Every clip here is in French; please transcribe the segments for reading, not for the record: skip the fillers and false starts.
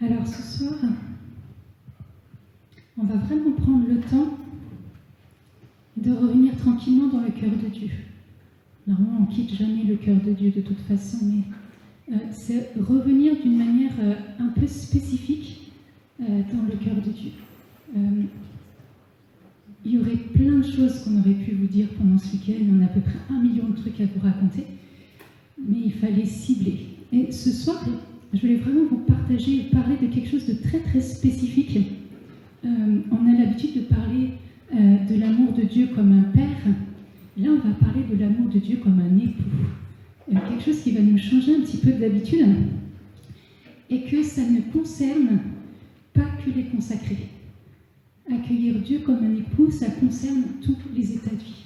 Alors ce soir, on va vraiment prendre le temps de revenir tranquillement dans le cœur de Dieu. Normalement, on ne quitte jamais le cœur de Dieu de toute façon, mais c'est revenir d'une manière un peu spécifique dans le cœur de Dieu. Il y aurait plein de choses qu'on aurait pu vous dire pendant ce week-end, on a à peu près 1 million de trucs à vous raconter, mais il fallait cibler. Et ce soir, je voulais vraiment vous partager et parler de quelque chose de très très spécifique. On a l'habitude de parler de l'amour de Dieu comme un père. Là, on va parler de l'amour de Dieu comme un époux. Quelque chose qui va nous changer un petit peu de l'habitude. Et que ça ne concerne pas que les consacrés. Accueillir Dieu comme un époux, ça concerne tous les états de vie.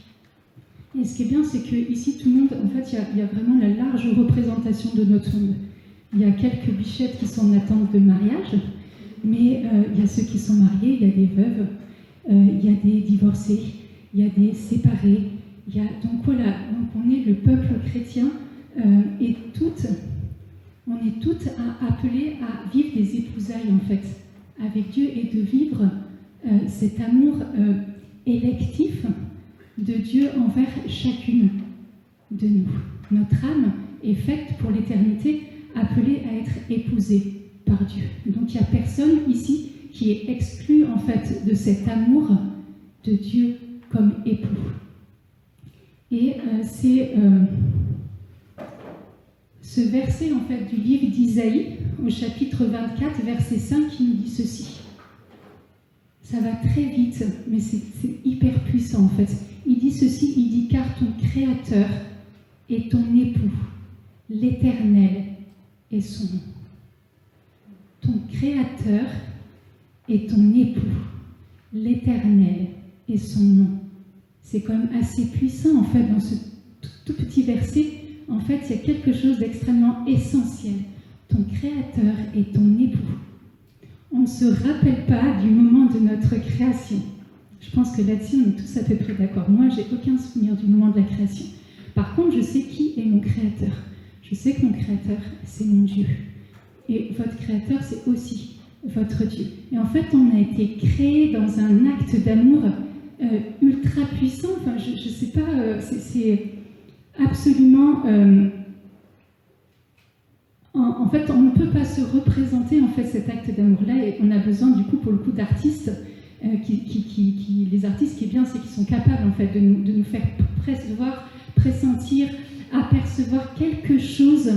Et ce qui est bien, c'est qu'ici, tout le monde, en fait, il y a vraiment la large représentation de notre monde. Il y a quelques bichettes qui sont en attente de mariage, mais il y a ceux qui sont mariés, il y a des veuves, il y a des divorcés, il y a des séparés. Donc voilà, donc on est le peuple chrétien et on est toutes appelées à vivre des épousailles en fait avec Dieu et de vivre cet amour électif de Dieu envers chacune de nous. Notre âme est faite pour l'éternité, appelée à être épousée par Dieu. Donc il n'y a personne ici qui est exclu en fait de cet amour de Dieu comme époux. Et c'est ce verset en fait du livre d'Isaïe au chapitre 24, verset 5 qui nous dit ceci. Ça va très vite, mais c'est hyper puissant en fait. Il dit ceci, il dit « Car ton Créateur est ton époux, l'Éternel est son nom. » Ton Créateur est ton époux, l'Éternel est son nom. C'est quand même assez puissant en fait dans ce tout petit verset. En fait, il y a quelque chose d'extrêmement essentiel. Ton Créateur est ton époux. On ne se rappelle pas du moment de notre création. Je pense que là-dessus, on est tous à peu près d'accord. Moi, j'ai aucun souvenir du moment de la création. Par contre, je sais qui est mon Créateur. Je sais que mon Créateur, c'est mon Dieu. Et votre Créateur, c'est aussi votre Dieu. Et en fait, on a été créé dans un acte d'amour ultra puissant. Enfin, je ne sais pas, c'est absolument... En fait, on ne peut pas se représenter en fait cet acte d'amour-là, et on a besoin du coup, pour le coup, d'artistes. Les artistes, ce qui est bien, c'est qu'ils sont capables en fait de nous faire percevoir, pressentir, apercevoir quelque chose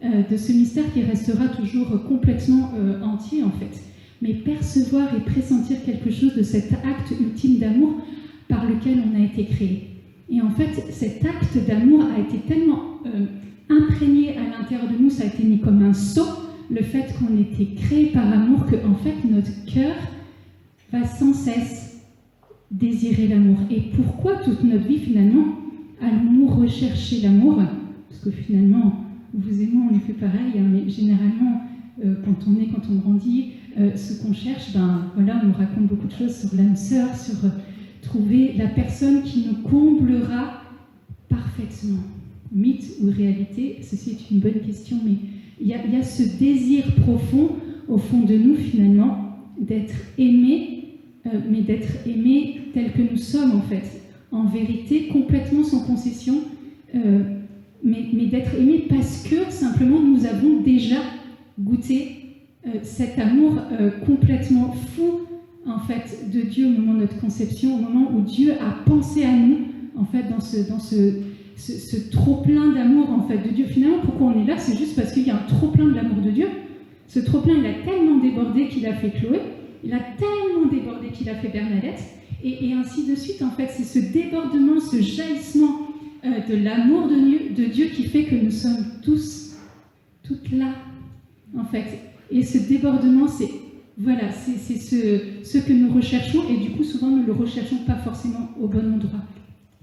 de ce mystère qui restera toujours complètement entier en fait. Mais percevoir et pressentir quelque chose de cet acte ultime d'amour par lequel on a été créé. Et en fait, cet acte d'amour a été tellement imprégné à l'intérieur de nous, ça a été mis comme un sceau, le fait qu'on était créé par amour, que en fait notre cœur va sans cesse désirer l'amour. Et pourquoi toute notre vie finalement allons-nous rechercher l'amour? Parce que finalement, vous et moi, on est fait pareil, hein, mais généralement, quand on grandit, ce qu'on cherche, voilà, on nous raconte beaucoup de choses sur l'âme sœur, sur trouver la personne qui nous comblera parfaitement. Mythe ou réalité, ceci est une bonne question, mais il y a ce désir profond au fond de nous finalement d'être aimé, mais d'être aimé tel que nous sommes en fait, en vérité, complètement sans concession, mais d'être aimé parce que simplement nous avons déjà goûté cet amour complètement fou en fait de Dieu au moment de notre conception, au moment où Dieu a pensé à nous en fait dans ce trop-plein d'amour en fait de Dieu. Finalement, pourquoi on est là, c'est juste parce qu'il y a un trop-plein de l'amour de Dieu. Ce trop-plein, il a tellement débordé qu'il a fait Chloé, il a tellement débordé qu'il a fait Bernadette, et ainsi de suite. En fait, c'est ce débordement, ce jaillissement de l'amour de Dieu qui fait que nous sommes toutes là, en fait. Et ce débordement, c'est ce que nous recherchons, et du coup, souvent, nous ne le recherchons pas forcément au bon endroit.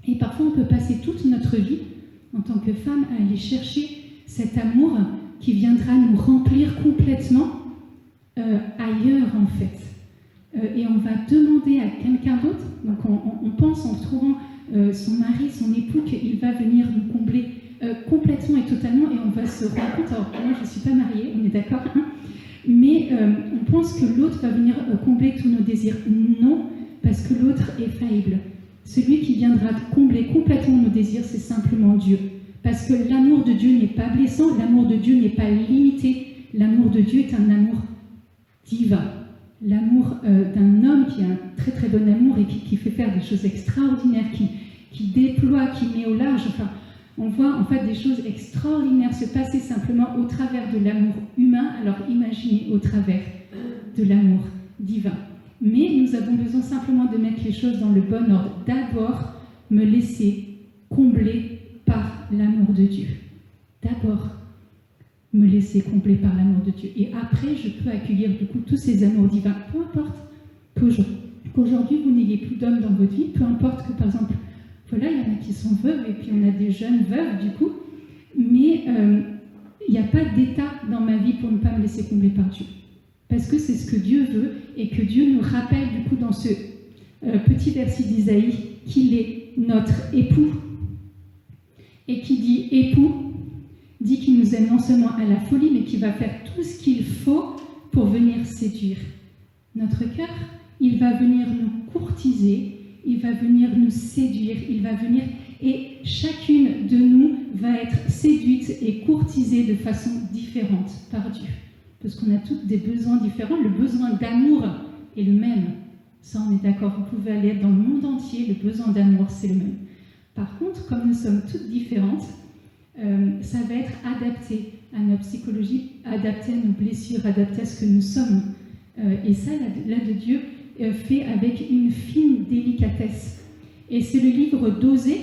Et parfois, on peut passer toute notre vie, en tant que femme, à aller chercher cet amour qui viendra nous remplir complètement ailleurs, en fait. Et on va demander à quelqu'un d'autre, donc on pense en trouvant son mari, son époux, qu'il va venir nous combler complètement et totalement, et on va se rendre compte, alors moi je ne suis pas mariée, on est d'accord, hein, mais on pense que l'autre va venir combler tous nos désirs. Non, parce que l'autre est faillible. Celui qui viendra combler complètement nos désirs, c'est simplement Dieu. Parce que l'amour de Dieu n'est pas blessant, l'amour de Dieu n'est pas limité, l'amour de Dieu est un amour divin. L'amour d'un homme qui a un très très bon amour et qui fait faire des choses extraordinaires, qui déploie, qui met au large. Enfin, on voit en fait des choses extraordinaires se passer simplement au travers de l'amour humain, alors imaginez au travers de l'amour divin. Mais nous avons besoin simplement de mettre les choses dans le bon ordre. D'abord, me laisser combler par l'amour de Dieu. D'abord, me laisser combler par l'amour de Dieu. Et après, je peux accueillir du coup tous ces amours divins. Peu importe qu'aujourd'hui vous n'ayez plus d'hommes dans votre vie, peu importe que par exemple, voilà, il y en a qui sont veuves et puis on a des jeunes veuves du coup, mais il n'y a pas d'état dans ma vie pour ne pas me laisser combler par Dieu. Parce que c'est ce que Dieu veut et que Dieu nous rappelle du coup dans ce petit verset d'Isaïe qu'il est notre époux. Et qui dit époux, dit qu'il nous aime non seulement à la folie, mais qu'il va faire tout ce qu'il faut pour venir séduire notre cœur. Il va venir nous courtiser, il va venir nous séduire, il va venir, et chacune de nous va être séduite et courtisée de façon différente par Dieu. Parce qu'on a toutes des besoins différents. Le besoin d'amour est le même. Ça, on est d'accord. Vous pouvez aller dans le monde entier, le besoin d'amour, c'est le même. Par contre, comme nous sommes toutes différentes, ça va être adapté à notre psychologie, adapté à nos blessures, adapté à ce que nous sommes. Et ça, là de Dieu, fait avec une fine délicatesse. Et c'est le livre d'Osée,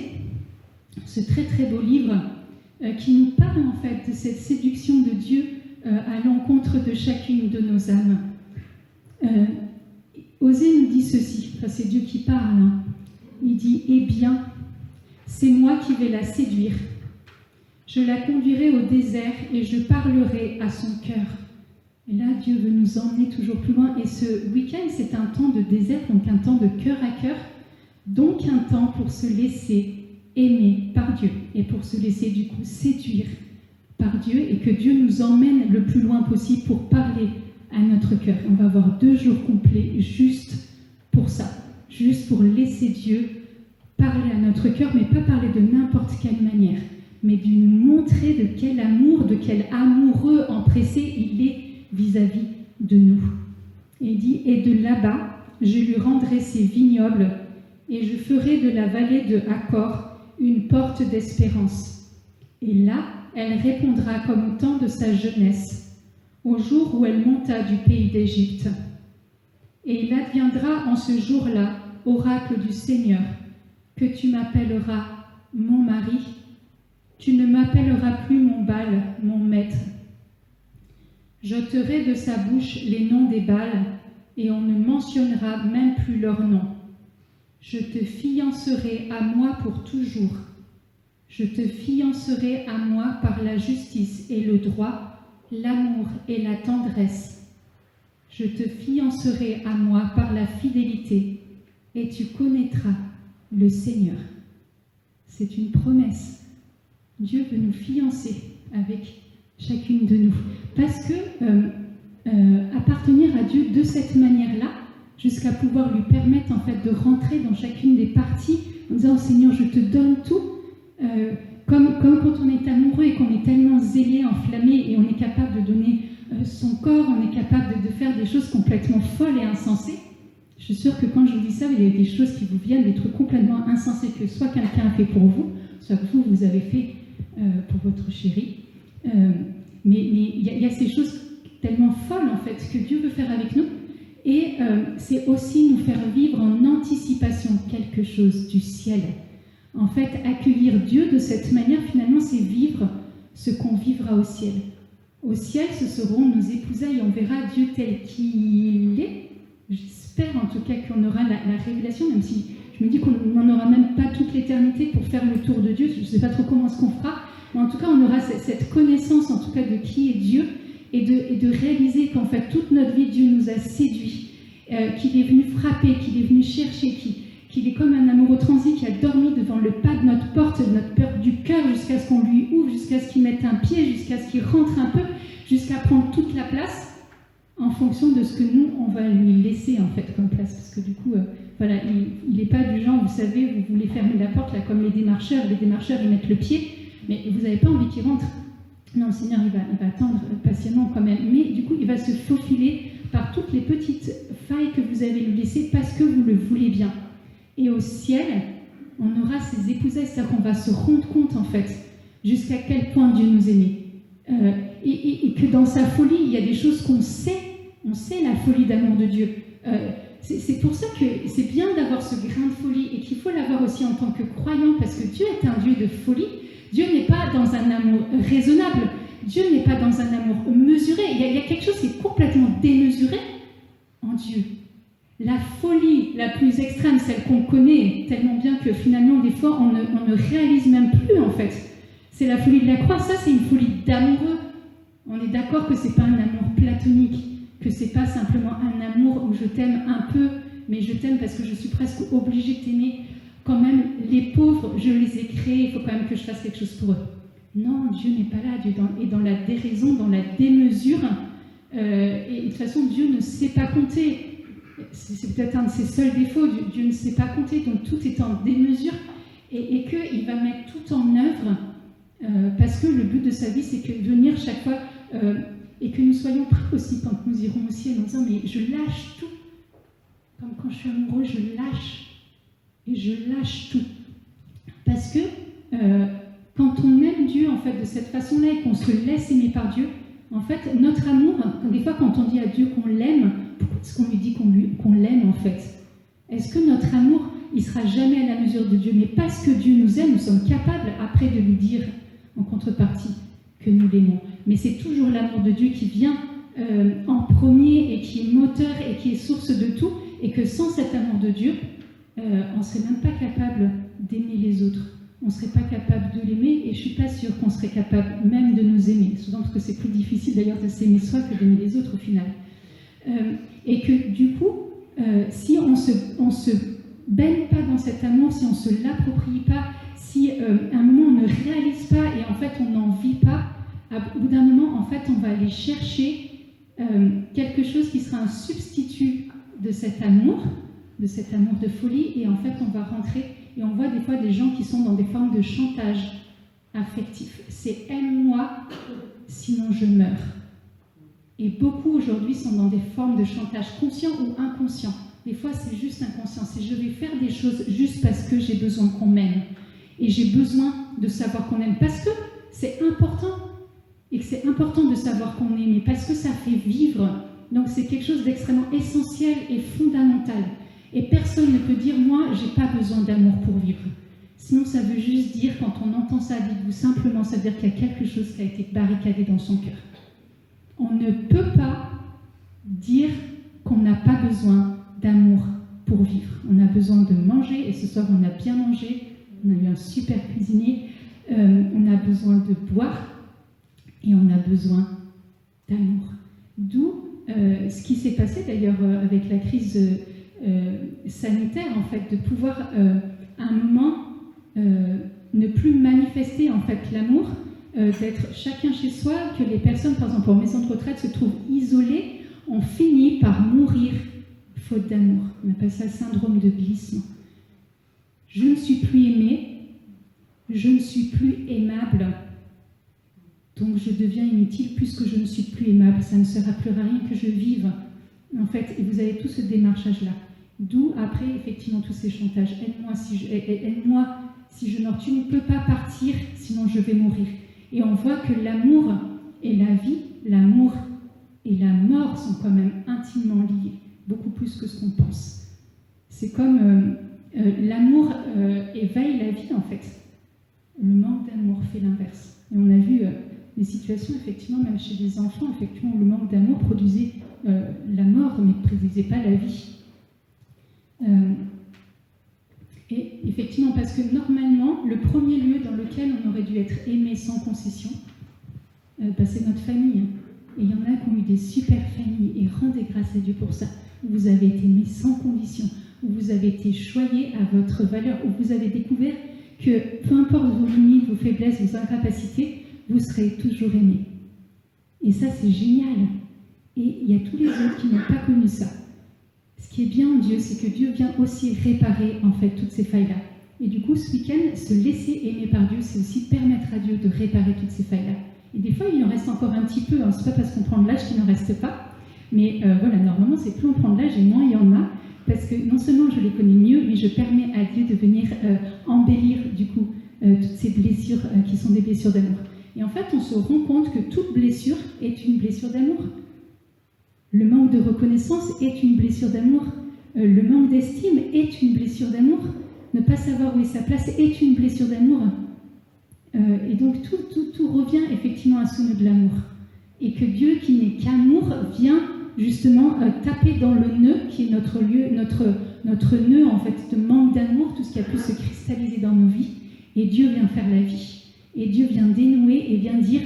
ce très très beau livre, qui nous parle en fait de cette séduction de Dieu à l'encontre de chacune de nos âmes. Osée nous dit ceci, enfin, c'est Dieu qui parle, hein. Il dit « Eh bien, c'est moi qui vais la séduire. Je la conduirai au désert et je parlerai à son cœur. » Et là, Dieu veut nous emmener toujours plus loin. Et ce week-end, c'est un temps de désert, donc un temps de cœur à cœur, donc un temps pour se laisser aimer par Dieu et pour se laisser du coup séduire par Dieu, et que Dieu nous emmène le plus loin possible pour parler à notre cœur. On va avoir 2 jours complets juste pour ça, juste pour laisser Dieu parler à notre cœur, mais pas parler de n'importe quelle manière, mais de nous montrer de quel amour, de quel amoureux empressé il est vis-à-vis de nous. Et il dit « Et de là-bas, je lui rendrai ses vignobles, et je ferai de la vallée de Accor une porte d'espérance. Et là, elle répondra comme au temps de sa jeunesse, au jour où elle monta du pays d'Égypte. Et il adviendra en ce jour-là, oracle du Seigneur, que tu m'appelleras mon mari, tu ne m'appelleras plus mon Baal, mon maître. J'ôterai de sa bouche les noms des Baals, et on ne mentionnera même plus leur nom. Je te fiancerai à moi pour toujours. Je te fiancerai à moi par la justice et le droit, l'amour et la tendresse. Je te fiancerai à moi par la fidélité, et tu connaîtras le Seigneur. C'est une promesse. Dieu veut nous fiancer avec chacune de nous. Parce que appartenir à Dieu de cette manière-là, jusqu'à pouvoir lui permettre en fait de rentrer dans chacune des parties en disant « Seigneur, je te donne tout », comme comme quand on est amoureux et qu'on est tellement zélé, enflammé, et on est capable de donner son corps, on est capable de faire des choses complètement folles et insensées. Je suis sûre que quand je vous dis ça, il y a des choses qui vous viennent, des trucs complètement insensés que soit quelqu'un a fait pour vous, soit que vous avez fait pour votre chéri. Mais il y a ces choses tellement folles, en fait, que Dieu veut faire avec nous. Et c'est aussi nous faire vivre en anticipation quelque chose du ciel. En fait, accueillir Dieu de cette manière, finalement, c'est vivre ce qu'on vivra au ciel. Au ciel, ce seront nos épousailles, on verra Dieu tel qu'il est. J'espère en tout cas qu'on aura la révélation, même si je me dis qu'on n'en aura même pas toute l'éternité pour faire le tour de Dieu. Je ne sais pas trop comment est-ce qu'on fera, mais en tout cas, on aura cette connaissance, en tout cas, de qui est Dieu, et de réaliser qu'en fait, toute notre vie, Dieu nous a séduits, qu'il est venu frapper, qu'il est venu chercher, qu'il est comme un amoureux transi qui a dormi devant le pas de notre porte, du cœur, jusqu'à ce qu'on lui ouvre, jusqu'à ce qu'il mette un pied, jusqu'à ce qu'il rentre un peu, jusqu'à prendre toute la place, en fonction de ce que nous, on va lui laisser en fait comme place. Parce que du coup, voilà, il n'est pas du genre, vous savez, vous voulez fermer la porte, là, comme les démarcheurs, ils mettent le pied, mais vous n'avez pas envie qu'il rentre. Non, le Seigneur, il va attendre patiemment quand même. Mais du coup, il va se faufiler par toutes les petites failles que vous avez lui laissées parce que vous le voulez bien. Et au ciel, on aura ces épousailles, c'est-à-dire qu'on va se rendre compte, en fait, jusqu'à quel point Dieu nous aimait. Et que dans sa folie, il y a des choses qu'on sait. On sait la folie d'amour de Dieu. C'est pour ça que c'est bien d'avoir ce grain de folie et qu'il faut l'avoir aussi en tant que croyant, parce que Dieu est un Dieu de folie. Dieu n'est pas dans un amour raisonnable. Dieu n'est pas dans un amour mesuré. Il y a quelque chose qui est complètement démesuré en Dieu. La folie la plus extrême, celle qu'on connaît tellement bien que finalement, des fois, on ne réalise même plus, en fait. C'est la folie de la croix. Ça, c'est une folie d'amoureux. On est d'accord que ce n'est pas un amour platonique, que ce n'est pas simplement un amour où je t'aime un peu, mais je t'aime parce que je suis presque obligée de t'aimer. Quand même, les pauvres, je les ai créés, il faut quand même que je fasse quelque chose pour eux. Non, Dieu n'est pas là. Dieu est dans la déraison, dans la démesure. Et de toute façon, Dieu ne sait pas compter. C'est peut-être un de ses seuls défauts. Dieu ne sait pas compter, donc tout est en démesure. Et qu'il va mettre tout en œuvre, parce que le but de sa vie, c'est que venir chaque fois, et que nous soyons prêts aussi quand nous irons au ciel en disant « mais je lâche tout ». Comme quand je suis amoureux, je lâche. Et je lâche tout. Parce que quand on aime Dieu, en fait, de cette façon-là, et qu'on se laisse aimer par Dieu, en fait, notre amour, des fois, quand on dit à Dieu qu'on l'aime, pourquoi est-ce qu'on lui dit qu'on l'aime, en fait? Est-ce que notre amour, il ne sera jamais à la mesure de Dieu? Mais parce que Dieu nous aime, nous sommes capables, après, de lui dire, en contrepartie, que nous l'aimons. Mais c'est toujours l'amour de Dieu qui vient en premier, et qui est moteur, et qui est source de tout, et que sans cet amour de Dieu, on ne serait même pas capable d'aimer les autres. On ne serait pas capable de l'aimer, et je ne suis pas sûre qu'on serait capable même de nous aimer. Souvent parce que c'est plus difficile d'ailleurs de s'aimer soi que d'aimer les autres au final. Et que du coup, si on se baigne pas dans cet amour, si on ne se l'approprie pas, si à un moment on ne réalise pas et en fait on n'en vit pas, au bout d'un moment en fait on va aller chercher quelque chose qui sera un substitut de cet amour de folie, et en fait on va rentrer, et on voit des fois des gens qui sont dans des formes de chantage affectif. C'est « aime-moi, sinon je meurs ». Et beaucoup aujourd'hui sont dans des formes de chantage conscient ou inconscient. Des fois c'est juste inconscient, c'est je vais faire des choses juste parce que j'ai besoin qu'on m'aime. Et j'ai besoin de savoir qu'on aime, parce que c'est important, et que c'est important de savoir qu'on aime, mais parce que ça fait vivre. Donc c'est quelque chose d'extrêmement essentiel et fondamental. Et personne ne peut dire « moi, j'ai pas besoin d'amour pour vivre ». Sinon, ça veut juste dire, quand on entend ça, dites-vous simplement, ça veut dire qu'il y a quelque chose qui a été barricadé dans son cœur. On ne peut pas dire qu'on n'a pas besoin d'amour pour vivre. On a besoin de manger, et ce soir, on a bien mangé, on a eu un super cuisinier, on a besoin de boire, et on a besoin d'amour. D'où ce qui s'est passé d'ailleurs avec la crise sanitaire, en fait, de pouvoir à un moment ne plus manifester en fait l'amour, d'être chacun chez soi, que les personnes, par exemple en maison de retraite, se trouvent isolées, ont fini par mourir faute d'amour. On appelle ça le syndrome de glissement. Je ne suis plus aimée, je ne suis plus aimable, donc je deviens inutile puisque je ne suis plus aimable. Ça ne sert à plus à rien que je vive. En fait, et vous avez tout ce démarchage-là. D'où, après, effectivement, tous ces chantages. Aide-moi si je meurs. Tu ne peux pas partir, sinon je vais mourir. Et on voit que l'amour et la vie, l'amour et la mort sont quand même intimement liés, beaucoup plus que ce qu'on pense. C'est comme l'amour éveille la vie, en fait. Le manque d'amour fait l'inverse. Et on a vu des situations, effectivement, même chez des enfants, effectivement, où le manque d'amour produisait la mort, mais ne produisait pas la vie. Et effectivement, parce que normalement, le premier lieu dans lequel on aurait dû être aimé sans concession, c'est notre famille. Et il y en a qui ont eu des super familles, et rendez grâce à Dieu pour ça. Où vous avez été aimé sans condition, où vous avez été choyé à votre valeur, où vous avez découvert que peu importe vos limites, vos faiblesses, vos incapacités, vous serez toujours aimé. Et ça, c'est génial. Et il y a tous les autres qui n'ont pas connu ça. Ce qui est bien en Dieu, c'est que Dieu vient aussi réparer en fait toutes ces failles-là. Et du coup, ce week-end, se laisser aimer par Dieu, c'est aussi permettre à Dieu de réparer toutes ces failles-là. Et des fois, il en reste encore un petit peu. Hein. C'est pas parce qu'on prend de l'âge qu'il n'en reste pas. Mais voilà, normalement, c'est plus on prend de l'âge et moins il y en a. Parce que non seulement je les connais mieux, mais je permets à Dieu de venir embellir du coup toutes ces blessures qui sont des blessures d'amour. Et en fait, on se rend compte que toute blessure est une blessure d'amour. Le manque de reconnaissance est une blessure d'amour. Le manque d'estime est une blessure d'amour. Ne pas savoir où est sa place est une blessure d'amour. Et donc tout revient effectivement à ce nœud de l'amour. Et que Dieu, qui n'est qu'amour, vient justement taper dans le nœud qui est notre nœud en fait de manque d'amour, tout ce qui a pu se cristalliser dans nos vies. Et Dieu vient faire la vie. Et Dieu vient dénouer et vient dire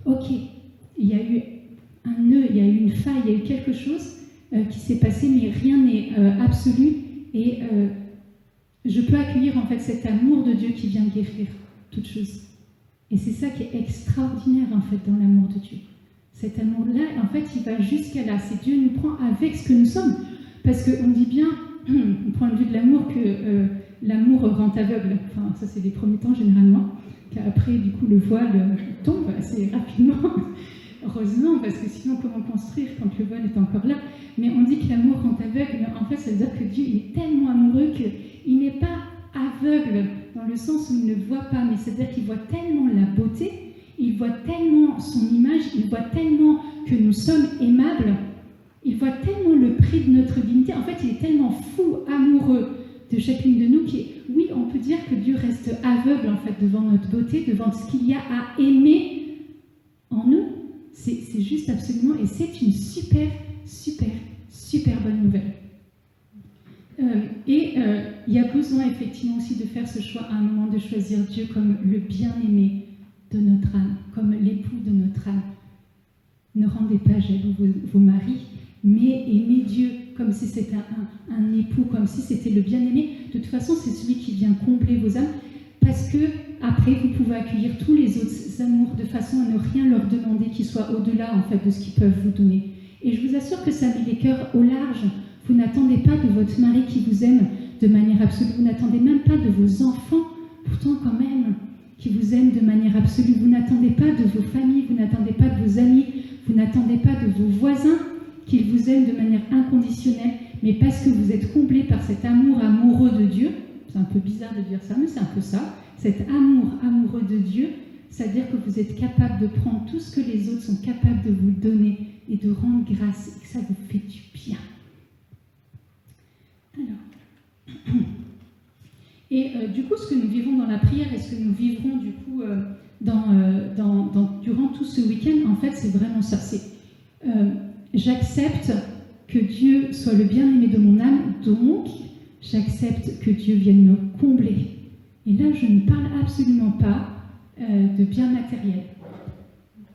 ok, il y a eu un nœud, il y a eu une faille, il y a eu quelque chose qui s'est passé, mais rien n'est absolu. Et je peux accueillir en fait cet amour de Dieu qui vient guérir toute chose. Et c'est ça qui est extraordinaire en fait dans l'amour de Dieu. Cet amour-là, en fait, il va jusqu'à là. C'est Dieu nous prend avec ce que nous sommes. Parce qu'on dit bien, au point de vue de l'amour, que l'amour rend aveugle. Enfin, ça, c'est les premiers temps, généralement. Qu'après, du coup, le voile tombe assez rapidement. Heureusement, parce que sinon, comment construire quand le voile est encore là? Mais on dit que l'amour rend aveugle. Mais en fait, ça veut dire que Dieu il est tellement amoureux qu'il n'est pas aveugle dans le sens où il ne voit pas. Mais c'est-à-dire qu'il voit tellement la beauté, il voit tellement son image, il voit tellement que nous sommes aimables, il voit tellement le prix de notre dignité. En fait, il est tellement fou, amoureux de chacune de nous oui, on peut dire que Dieu reste aveugle en fait devant notre beauté, devant ce qu'il y a à aimer en nous. C'est juste absolument, et c'est une super, super, super bonne nouvelle. Il y a besoin effectivement aussi de faire ce choix à un moment, de choisir Dieu comme le bien-aimé de notre âme, comme l'époux de notre âme. Ne rendez pas jaloux vos maris, mais aimez Dieu comme si c'était un époux, comme si c'était le bien-aimé. De toute façon, c'est celui qui vient combler vos âmes, parce que après, vous pouvez accueillir tous les autres amours de façon à ne rien leur demander qui soit au-delà en fait de ce qu'ils peuvent vous donner. Et je vous assure que ça met les cœurs au large. Vous n'attendez pas de votre mari qui vous aime de manière absolue. Vous n'attendez même pas de vos enfants, pourtant quand même, qui vous aiment de manière absolue. Vous n'attendez pas de vos familles, vous n'attendez pas de vos amis, vous n'attendez pas de vos voisins qu'ils vous aiment de manière inconditionnelle, mais parce que vous êtes comblés par cet amour amoureux de Dieu. C'est un peu bizarre de dire ça, mais c'est un peu ça. Cet amour amoureux de Dieu, c'est-à-dire que vous êtes capable de prendre tout ce que les autres sont capables de vous donner et de rendre grâce, et que ça vous fait du bien. Alors, et du coup, ce que nous vivons dans la prière et ce que nous vivrons du coup durant tout ce week-end, en fait, c'est vraiment ça. J'accepte que Dieu soit le bien-aimé de mon âme, donc j'accepte que Dieu vienne me combler. Et là, je ne parle absolument pas de bien matériel.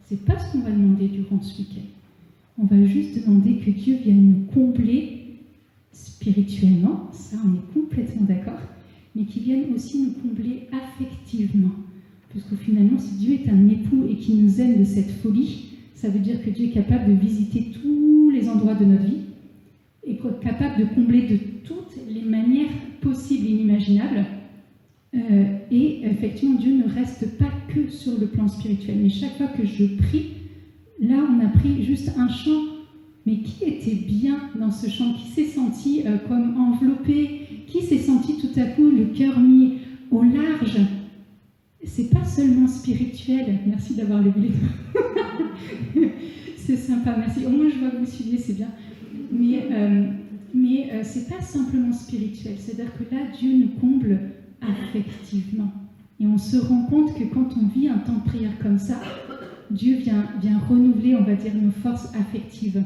C'est pas ce qu'on va demander durant ce week-end. On va juste demander que Dieu vienne nous combler spirituellement, ça on est complètement d'accord, mais qu'il vienne aussi nous combler affectivement. Parce que finalement, si Dieu est un époux et qu'il nous aime de cette folie, ça veut dire que Dieu est capable de visiter tous les endroits de notre vie et capable de combler de toutes les manières possibles et inimaginables. et effectivement, Dieu ne reste pas que sur le plan spirituel. Mais chaque fois que je prie, là, on a pris juste un chant. Mais qui était bien dans ce chant? Qui s'est senti comme enveloppé? Qui s'est senti tout à coup le cœur mis au large? C'est pas seulement spirituel. Merci d'avoir levé les doigts. C'est sympa, merci. Au moins, je vois que vous suivez, c'est bien. Mais c'est pas simplement spirituel. C'est-à-dire que là, Dieu nous comble affectivement. Et on se rend compte que quand on vit un temps de prière comme ça, Dieu vient renouveler, on va dire, nos forces affectives.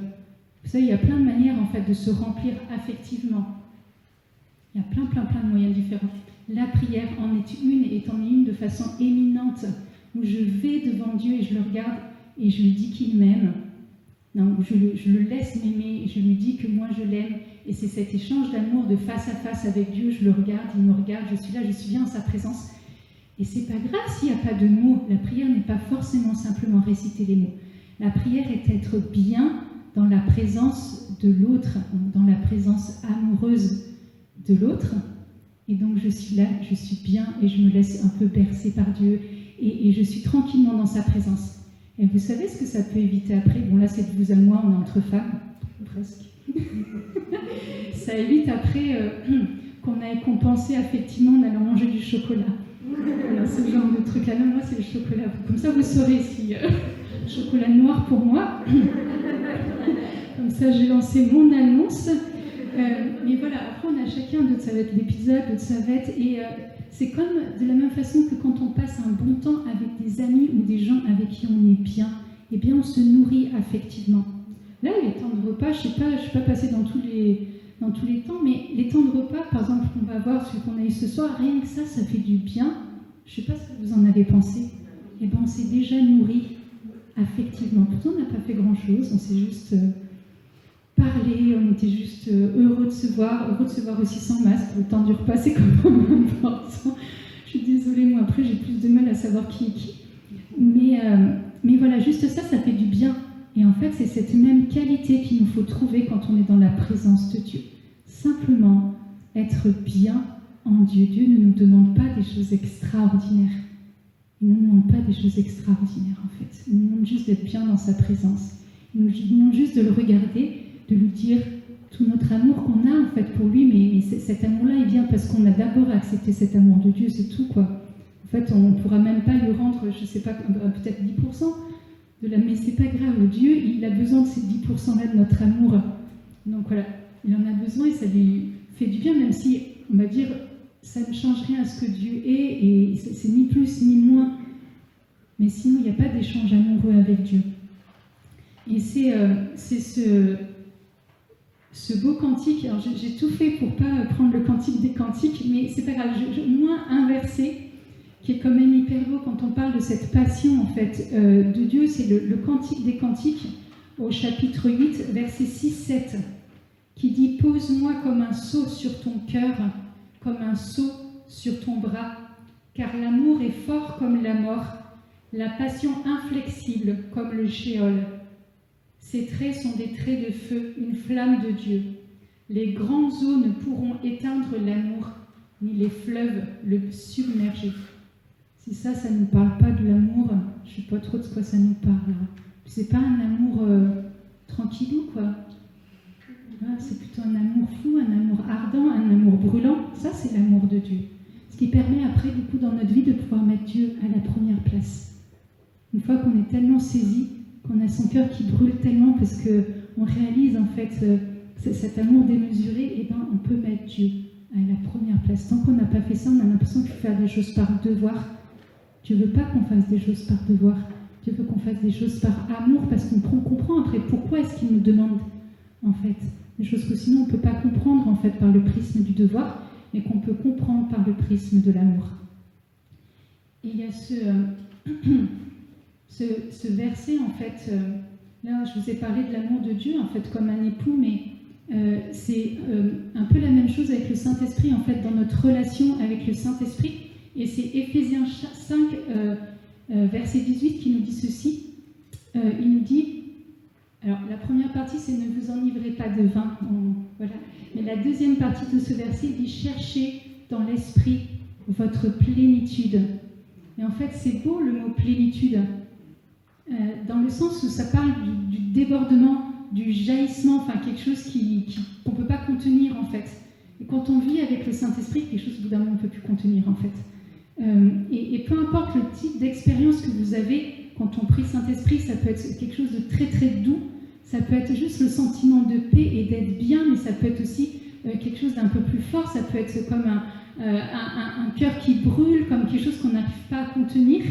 Vous savez, il y a plein de manières, en fait, de se remplir affectivement. Il y a plein de moyens différents. La prière en est une de façon éminente, où je vais devant Dieu et je le regarde et je lui dis qu'il m'aime. Non, je le laisse m'aimer, je lui dis que moi je l'aime. Et c'est cet échange d'amour de face à face avec Dieu. Je le regarde, il me regarde, je suis là, je suis bien en sa présence. Et c'est pas grave s'il n'y a pas de mots. La prière n'est pas forcément simplement réciter les mots. La prière est être bien dans la présence de l'autre, dans la présence amoureuse de l'autre. Et donc je suis là, je suis bien et je me laisse un peu bercer par Dieu et je suis tranquillement dans sa présence. Et vous savez ce que ça peut éviter après? Bon là c'est de vous à moi, on est entre femmes, presque. Ça évite après qu'on aille compenser affectivement en allant manger du chocolat. Voilà, ce genre de truc. Ah non, moi c'est le chocolat. Comme ça vous saurez si chocolat noir pour moi. Comme ça j'ai lancé mon annonce. Mais voilà, après on a chacun, d'autres ça va être l'épisode, d'autres ça va être... Et c'est comme de la même façon que quand on passe un bon temps avec des amis ou des gens avec qui on est bien, eh bien on se nourrit affectivement. Là, les temps de repas, je ne suis pas passée dans tous les temps, mais les temps de repas, par exemple, qu'on va voir, celui qu'on a eu ce soir, rien que ça fait du bien. Je ne sais pas ce que vous en avez pensé. Eh bien, on s'est déjà nourri affectivement. Pourtant, on n'a pas fait grand-chose, on s'est juste parlé, on était juste heureux de se voir aussi sans masque. Le temps du repas, c'est quand même important. Je suis désolée, moi, après, j'ai plus de mal à savoir qui est qui. Mais voilà, juste ça fait du bien. Et en fait, c'est cette même qualité qu'il nous faut trouver quand on est dans la présence de Dieu. Simplement être bien en Dieu. Dieu ne nous demande pas des choses extraordinaires. Il ne nous demande pas des choses extraordinaires, en fait. Il nous demande juste d'être bien dans sa présence. Il nous demande juste de le regarder, de lui dire tout notre amour qu'on a, en fait, pour lui. Mais cet amour-là, il vient parce qu'on a d'abord accepté cet amour de Dieu, c'est tout, quoi. En fait, on ne pourra même pas lui rendre, je ne sais pas, peut-être 10%. Mais c'est pas grave, Dieu, il a besoin de ces 10%-là de notre amour. Donc voilà, il en a besoin et ça lui fait du bien, même si, on va dire, ça ne change rien à ce que Dieu est, et c'est ni plus ni moins. Mais sinon, il n'y a pas d'échange amoureux avec Dieu. Et c'est ce beau cantique, alors j'ai tout fait pour pas prendre le cantique des cantiques, mais c'est pas grave, moins inversé, qui est quand même hyper beau quand on parle de cette passion en fait de Dieu, c'est le Cantique des Cantiques au chapitre 8, verset 6-7, qui dit « Pose-moi comme un sceau sur ton cœur, comme un sceau sur ton bras, car l'amour est fort comme la mort, la passion inflexible comme le shéol. Ses traits sont des traits de feu, une flamme de Dieu. Les grands eaux ne pourront éteindre l'amour, ni les fleuves le submerger. » Si ça ne nous parle pas de l'amour, je ne sais pas trop de quoi ça nous parle. C'est pas un amour tranquillou, quoi. C'est plutôt un amour fou, un amour ardent, un amour brûlant. Ça, c'est l'amour de Dieu. Ce qui permet après, du coup, dans notre vie, de pouvoir mettre Dieu à la première place. Une fois qu'on est tellement saisi, qu'on a son cœur qui brûle tellement parce qu'on réalise, en fait, cet amour démesuré, eh ben, on peut mettre Dieu à la première place. Tant qu'on n'a pas fait ça, on a l'impression qu'il faut faire des choses par devoir. Dieu ne veut pas qu'on fasse des choses par devoir. Dieu veut qu'on fasse des choses par amour, parce qu'on comprend après pourquoi est-ce qu'il nous demande, en fait, des choses que sinon on ne peut pas comprendre, en fait, par le prisme du devoir, mais qu'on peut comprendre par le prisme de l'amour. Et il y a ce verset, en fait, là, je vous ai parlé de l'amour de Dieu, en fait, comme un époux, mais c'est un peu la même chose avec le Saint-Esprit, en fait, dans notre relation avec le Saint-Esprit. Et c'est Éphésiens 5, verset 18 qui nous dit ceci. Il nous dit, alors la première partie c'est « Ne vous enivrez pas de vin ». Voilà. Mais la deuxième partie de ce verset dit « Cherchez dans l'esprit votre plénitude. Et en fait, c'est beau le mot plénitude, dans le sens où ça parle du débordement, du jaillissement, enfin quelque chose qu'on ne peut pas contenir en fait. Et quand on vit avec le Saint-Esprit, quelque chose au bout d'un moment on ne peut plus contenir en fait. Et peu importe le type d'expérience que vous avez, quand on prie Saint-Esprit, ça peut être quelque chose de très très doux, ça peut être juste le sentiment de paix et d'être bien, mais ça peut être aussi quelque chose d'un peu plus fort, ça peut être comme un cœur qui brûle, comme quelque chose qu'on n'arrive pas à contenir.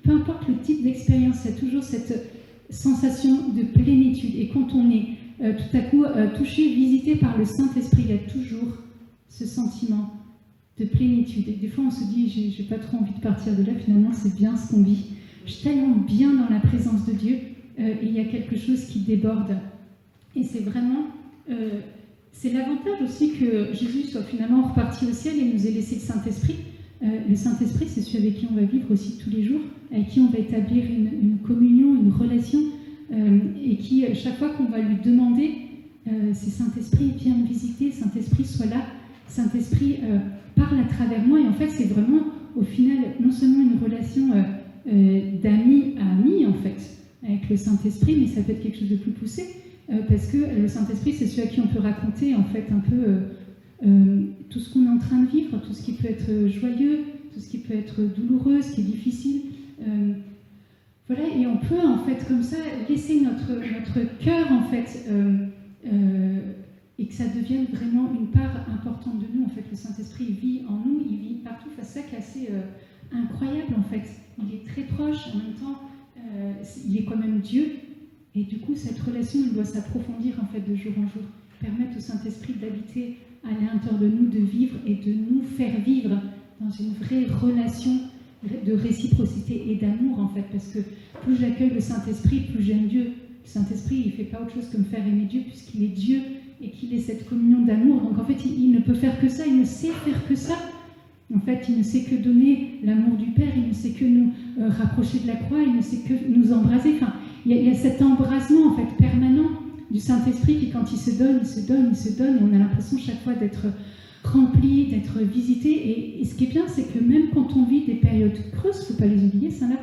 Peu importe le type d'expérience, il y a toujours cette sensation de plénitude. Et quand on est tout à coup touché, visité par le Saint-Esprit, il y a toujours ce sentiment de plénitude. Et des fois, on se dit, j'ai pas trop envie de partir de là, finalement, c'est bien ce qu'on vit. Je suis tellement bien dans la présence de Dieu, et il y a quelque chose qui déborde. Et c'est vraiment... c'est l'avantage aussi que Jésus soit finalement reparti au ciel et nous ait laissé le Saint-Esprit. Le Saint-Esprit, c'est celui avec qui on va vivre aussi tous les jours, avec qui on va établir une communion, une relation, et qui, chaque fois qu'on va lui demander, c'est Saint-Esprit, viens me visiter, Saint-Esprit, sois là, Saint-Esprit, parle à travers moi. Et en fait, c'est vraiment, au final, non seulement une relation d'ami à ami, en fait, avec le Saint-Esprit, mais ça peut être quelque chose de plus poussé, parce que le Saint-Esprit, c'est celui à qui on peut raconter, en fait, un peu tout ce qu'on est en train de vivre, tout ce qui peut être joyeux, tout ce qui peut être douloureux, ce qui est difficile. Voilà, et on peut, en fait, comme ça, laisser notre cœur, en fait, et que ça devienne vraiment une part importante de nous. En fait, le Saint-Esprit vit en nous, il vit partout. Enfin, c'est ça qui est assez incroyable, en fait. Il est très proche, en même temps, il est quand même Dieu. Et du coup, cette relation, elle doit s'approfondir, en fait, de jour en jour. Permettre au Saint-Esprit d'habiter à l'intérieur de nous, de vivre et de nous faire vivre dans une vraie relation de réciprocité et d'amour, en fait. Parce que plus j'accueille le Saint-Esprit, plus j'aime Dieu. Le Saint-Esprit, il ne fait pas autre chose que me faire aimer Dieu, puisqu'il est Dieu et qu'il est cette communion d'amour. Donc, en fait, il ne peut faire que ça, il ne sait faire que ça. En fait, il ne sait que donner l'amour du Père, il ne sait que nous rapprocher de la croix, il ne sait que nous embraser. Enfin, il y a cet embrasement, en fait, permanent du Saint-Esprit qui, quand il se donne, il se donne, il se donne, et on a l'impression chaque fois d'être rempli, d'être visité. Et ce qui est bien, c'est que même quand on vit des périodes creuses, il ne faut pas les oublier, ça là,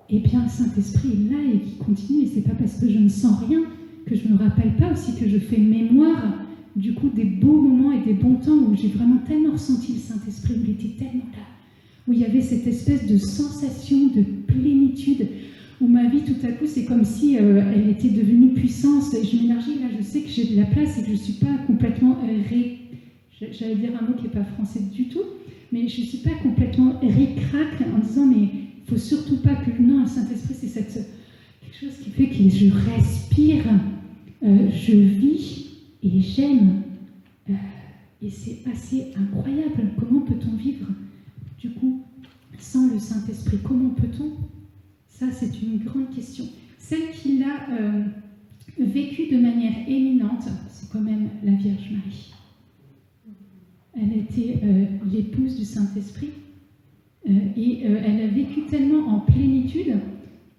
eh bien, le Saint-Esprit est là et qui continue, et c'est pas parce que je ne sens rien que je ne me rappelle pas aussi que je fais mémoire du coup des beaux moments et des bons temps où j'ai vraiment tellement ressenti le Saint-Esprit, où il était tellement là, où il y avait cette espèce de sensation de plénitude, où ma vie tout à coup c'est comme si elle était devenue puissance, et je m'énergie, là je sais que j'ai de la place et que je ne suis pas complètement j'allais dire un mot qui n'est pas français du tout, mais je ne suis pas complètement ric-rac en disant mais il ne faut surtout pas que non, le Saint-Esprit c'est quelque chose qui fait que je respire, je vis et j'aime, et c'est assez incroyable. Comment peut-on vivre du coup sans le Saint-Esprit? Comment peut-on? Ça, c'est une grande question. Celle qui l'a vécue de manière éminente, c'est quand même la Vierge Marie. Elle a été l'épouse du Saint-Esprit, et elle a vécu tellement en plénitude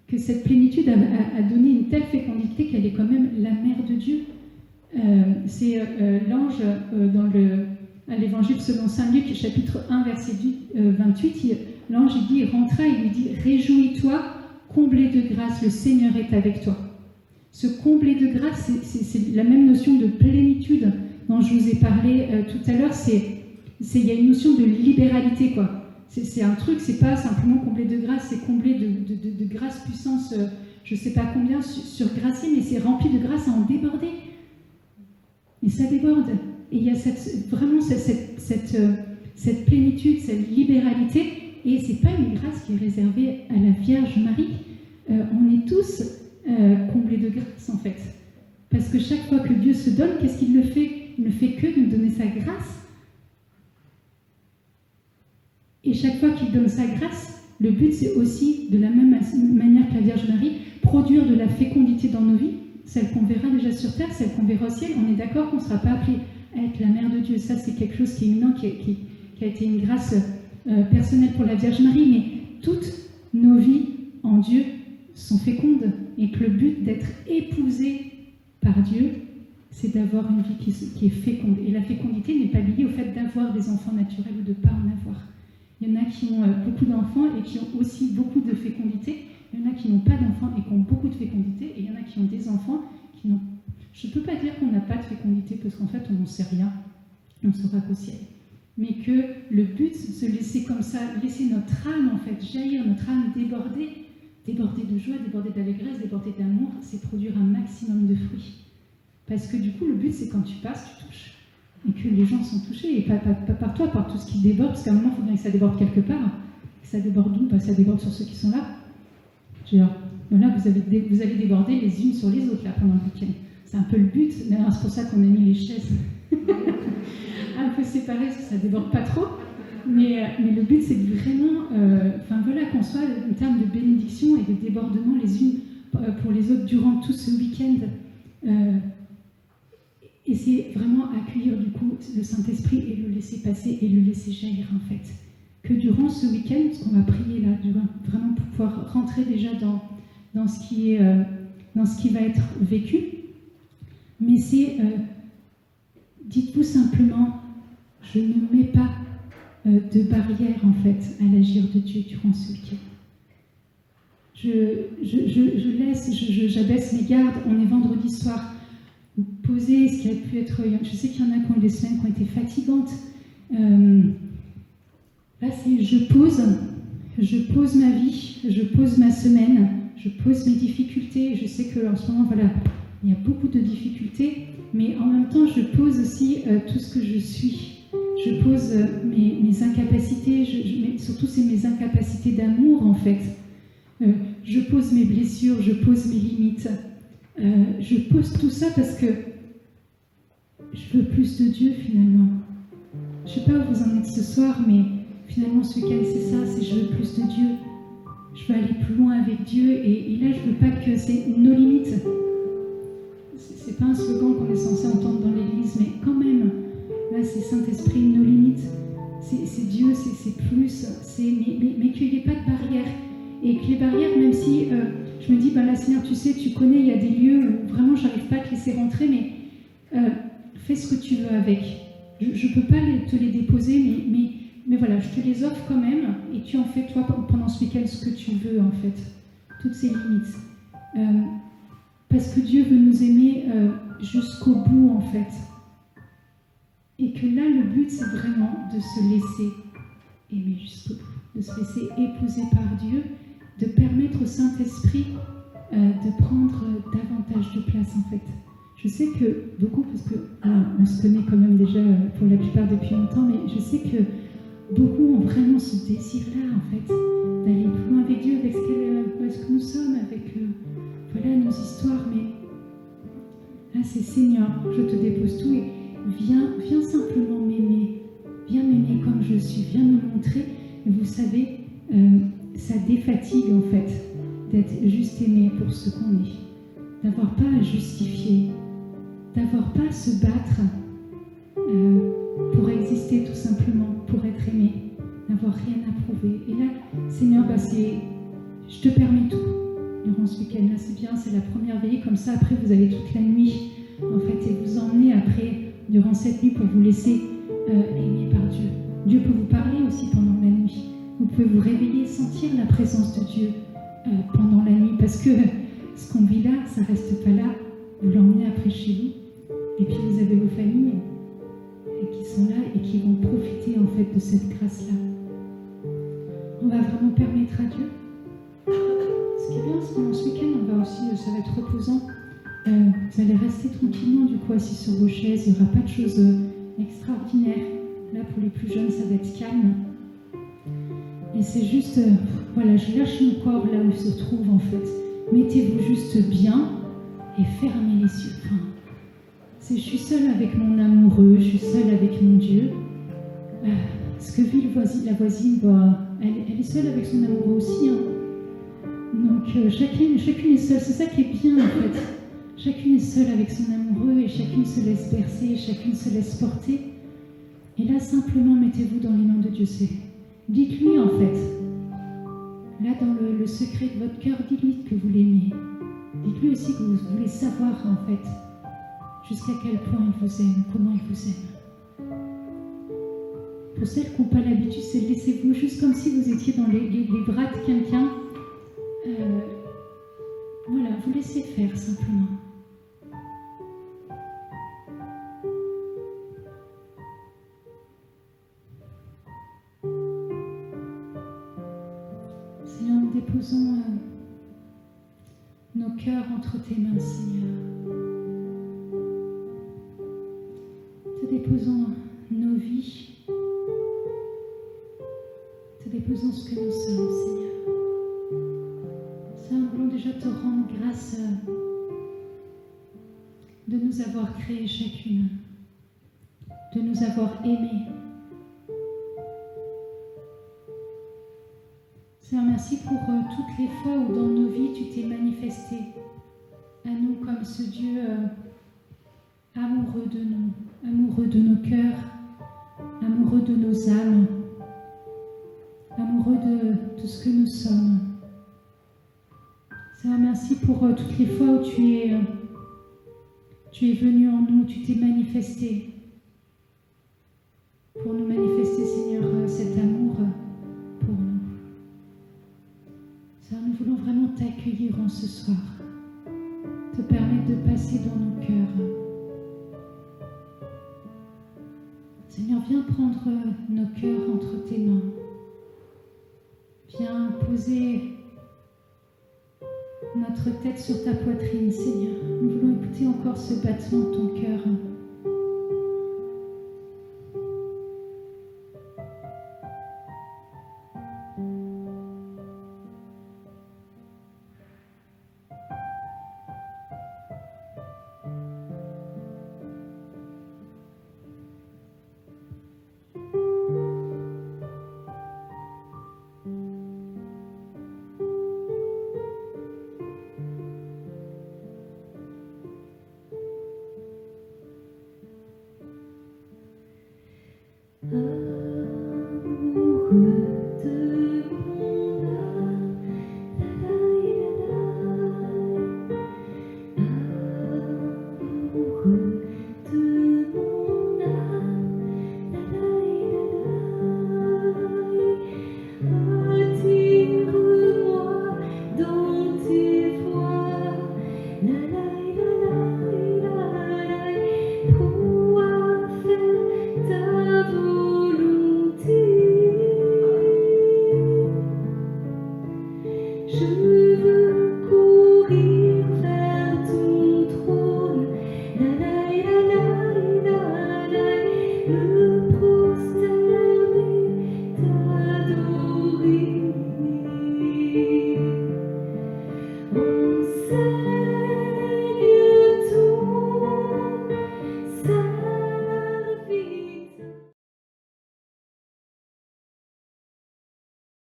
que cette plénitude a donné une telle fécondité qu'elle est quand même la mère de Dieu. C'est l'ange à l'évangile selon saint Luc, chapitre 1, verset 28, l'ange il rentra et lui dit « Réjouis-toi, comblé de grâce, le Seigneur est avec toi ». Ce comblé de grâce, c'est la même notion de plénitude dont je vous ai parlé tout à l'heure. Il y a une notion de libéralité, quoi. C'est un truc, c'est pas simplement comblé de grâce, c'est comblé de grâce puissance, je sais pas combien, surgracié, mais c'est rempli de grâce à en déborder. Et ça déborde. Et il y a vraiment cette plénitude, cette libéralité. Et c'est pas une grâce qui est réservée à la Vierge Marie. On est tous comblés de grâce, en fait. Parce que chaque fois que Dieu se donne, qu'est-ce qu'il le fait? Il ne fait que nous donner sa grâce. Et chaque fois qu'il donne sa grâce, le but, c'est aussi, de la même manière que la Vierge Marie, produire de la fécondité dans nos vies, celle qu'on verra déjà sur terre, celle qu'on verra au ciel. On est d'accord qu'on ne sera pas appelé à être la mère de Dieu. Ça, c'est quelque chose qui est éminent, qui a été une grâce personnelle pour la Vierge Marie. Mais toutes nos vies en Dieu sont fécondes. Et que le but d'être épousé par Dieu, c'est d'avoir une vie qui est féconde. Et la fécondité n'est pas liée au fait d'avoir des enfants naturels ou de ne pas en avoir. Il y en a qui ont beaucoup d'enfants et qui ont aussi beaucoup de fécondité. Il y en a qui n'ont pas d'enfants et qui ont beaucoup de fécondité. Et il y en a qui ont des enfants qui n'ont... Je ne peux pas dire qu'on n'a pas de fécondité parce qu'en fait, on n'en sait rien. On saura qu'au ciel. Mais que le but, c'est de se laisser comme ça, laisser notre âme en fait jaillir, notre âme déborder de joie, déborder d'allégresse, déborder d'amour, c'est produire un maximum de fruits. Parce que du coup, le but, c'est quand tu passes, tu touches. Et que les gens sont touchés, et pas par toi, par tout ce qui déborde, parce qu'à un moment, il faut bien que ça déborde quelque part. Que ça déborde d'où? Ça déborde sur ceux qui sont là. Genre, là, vous allez déborder les unes sur les autres là, pendant le week-end. C'est un peu le but, d'ailleurs, c'est pour ça qu'on a mis les chaises un peu séparées, parce que ça ne déborde pas trop. Mais le but, c'est de vraiment qu'on soit en termes de bénédiction et de débordement les unes pour les autres durant tout ce week-end. Et c'est vraiment accueillir du coup le Saint-Esprit et le laisser passer et le laisser jaillir en fait. Que durant ce week-end, parce qu'on va prier là, vraiment pour pouvoir rentrer déjà dans ce qui va être vécu, mais c'est dites-vous simplement, je ne mets pas de barrière en fait à l'agir de Dieu durant ce week-end. J'abaisse mes gardes, on est vendredi soir. Poser ce qui a pu être... Je sais qu'il y en a qui ont eu des semaines qui ont été fatigantes. Là, c'est je pose ma vie, je pose ma semaine, je pose mes difficultés. Je sais qu'en ce moment, voilà, il y a beaucoup de difficultés, mais en même temps, je pose aussi tout ce que je suis. Je pose mes incapacités, surtout c'est mes incapacités d'amour, en fait. Je pose mes blessures, je pose mes limites. Je pose tout ça parce que je veux plus de Dieu finalement. Je ne sais pas où vous en êtes ce soir, mais finalement ce week-end c'est ça, c'est je veux plus de Dieu. Je veux aller plus loin avec Dieu et là je veux pas que c'est nos limites. C'est pas un slogan qu'on est censé entendre dans l'église, mais quand même, là c'est Saint-Esprit, nos limites. C'est Dieu, c'est plus, mais qu'il n'y ait pas de barrière. Et que les barrières, même si je me dis, là Seigneur, tu sais, tu connais, il y a des lieux où vraiment j'arrive pas à te laisser rentrer, mais fais ce que tu veux avec. Je ne peux pas te les déposer, mais voilà, je te les offre quand même, et tu en fais toi pendant ce week-end ce que tu veux en fait, toutes ces limites. Parce que Dieu veut nous aimer jusqu'au bout en fait. Et que là, le but, c'est vraiment de se laisser aimer jusqu'au bout, de se laisser épouser par Dieu, de permettre au Saint-Esprit de prendre davantage de place en fait. Je sais que beaucoup, parce qu'on se connaît quand même déjà pour la plupart depuis longtemps, mais je sais que beaucoup ont vraiment ce désir-là en fait, d'aller plus loin avec Dieu, avec ce que nous sommes, avec nos histoires, mais là c'est Seigneur, je te dépose tout et viens simplement m'aimer, viens m'aimer comme je suis, viens me montrer, et vous savez, ça défatigue en fait d'être juste aimé pour ce qu'on est, d'avoir pas à justifier, d'avoir pas à se battre pour exister tout simplement, pour être aimé, n'avoir rien à prouver. Et là, Seigneur, je te permets tout durant ce week-end. Là, c'est bien, c'est la première veillée, comme ça, après, vous avez toute la nuit, en fait, et vous emmenez après, durant cette nuit, pour vous laisser aimer par Dieu. Dieu peut vous parler aussi pendant la nuit. Vous pouvez vous réveiller, sentir la présence de Dieu pendant la nuit, parce que ce qu'on vit là, ça ne reste pas là. Vous l'emmenez après chez vous, et puis vous avez vos familles qui sont là et qui vont profiter en fait de cette grâce-là. On va vraiment permettre à Dieu. Ce qui est bien, c'est que pendant ce week-end, on va aussi, ça va être reposant. Vous allez rester tranquillement du coup assis sur vos chaises. Il n'y aura pas de choses extraordinaires. Là, pour les plus jeunes, ça va être calme. Et c'est juste, voilà, je lâche mon corps là où il se trouve en fait. Mettez-vous juste bien et fermez les yeux. Enfin, je suis seule avec mon amoureux, je suis seule avec mon Dieu. Ce que vit la voisine, elle est seule avec son amoureux aussi. Hein. Donc chacune est seule, c'est ça qui est bien en fait. Chacune est seule avec son amoureux et chacune se laisse bercer, chacune se laisse porter. Et là, simplement, mettez-vous dans les mains de Dieu. Dites-lui en fait, là dans le secret de votre cœur, dites-lui que vous l'aimez. Dites-lui aussi que vous voulez savoir en fait jusqu'à quel point il vous aime, comment il vous aime. Pour celles qui n'ont pas l'habitude, c'est laissez-vous juste comme si vous étiez dans les bras de quelqu'un. Voilà, vous laissez faire simplement. Seigneur, nous déposons nos cœurs entre tes mains, Seigneur. Te déposons nos vies. Te déposons ce que nous sommes, Seigneur. Seigneur, nous voulons déjà te rendre grâce de nous avoir créés chacune, de nous avoir aimés. Seigneur, merci pour toutes les fois où dans nos vies tu t'es manifesté à nous comme ce Dieu amoureux de nous, amoureux de nos cœurs, amoureux de nos âmes, amoureux de ce que nous sommes. Seigneur, merci pour toutes les fois où tu es venu en nous, tu t'es manifesté pour nous manifester, Seigneur, cet amour pour nous. Seigneur, nous voulons vraiment t'accueillir en ce soir, te permettre de passer dans nos cœurs. Seigneur, viens prendre nos cœurs entre tes mains. Viens poser notre tête sur ta poitrine, Seigneur. Nous voulons écouter encore ce battement de ton cœur. Je